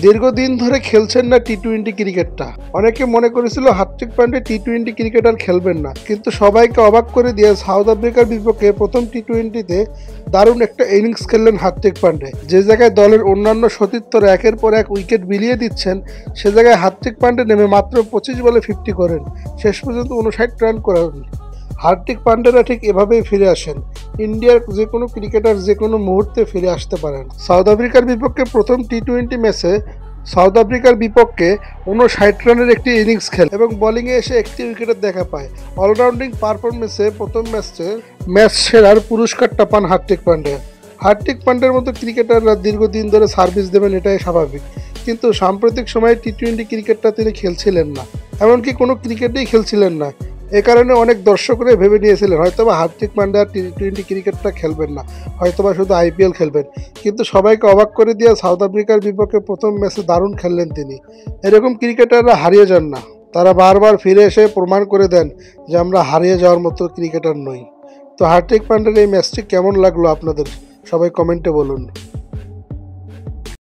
দীর্ঘদিন ধরে খেলছেন না টি-20 ক্রিকেটটা। অনেকে মনে করেছিল হার্দিক পান্ডে টি-20 ক্রিকেট আর খেলবেন না, কিন্তু সবাইকে অবাক করে দিয়ে সাউথ আফ্রিকার বিপক্ষে প্রথম টি-20তে দারুণ একটা ইনিংস খেললেন হার্দিক পান্ডে। যে জায়গায় দলের অন্যান্য সতীর্থরা একের পর এক উইকেট বিলিয়ে দিচ্ছেন, সে জায়গায় হার্দিক পান্ডে নেমে মাত্র 25 বলে 50 করেন, শেষ পর্যন্ত 59 রান করেন। হার্দিক পান্ডেরা ঠিক এভাবেই ফিরে আসেন। ইন্ডিয়ার যে কোনো ক্রিকেটার যে কোনো মুহূর্তে ফিরে আসতে পারেন। সাউথ আফ্রিকার বিপক্ষে প্রথম টি-20 ম্যাচে সাউথ আফ্রিকার বিপক্ষে 59 রানের একটি ইনিংস খেলে এবং বোলিংয়ে এসে একটি উইকেটের দেখা পায়। অলরাউন্ডিং পারফরমেন্সে প্রথম ম্যাচ সেরার পুরস্কারটা পান হার্দিক পান্ডে। হার্দিক পান্ডের মতো ক্রিকেটাররা দীর্ঘদিন ধরে সার্ভিস দেবেন, এটাই স্বাভাবিক, কিন্তু সাম্প্রতিক সময়ে টি-20 ক্রিকেটটা তিনি খেলছিলেন না, এমনকি কোনো ক্রিকেটেই খেলছিলেন না। এ কারণে অনেক দর্শকরা ভেবে নিয়েছিলেন হয়তোবা হার্দিক পান্ডে আর টি-20 ক্রিকেটটা খেলবেন না, হয়তোবা শুধু আইপিএল খেলবেন। কিন্তু সবাইকে অবাক করে দিয়ে সাউথ আফ্রিকার বিপক্ষে প্রথম ম্যাচে দারুণ খেললেন তিনি। এরকম ক্রিকেটাররা হারিয়ে যান না, তারা বারবার ফিরে এসে প্রমাণ করে দেন যে আমরা হারিয়ে যাওয়ার মতো ক্রিকেটার নই। তো হার্দিক পান্ডের এই ম্যাচটি কেমন লাগলো আপনাদের, সবাই কমেন্টে বলুন।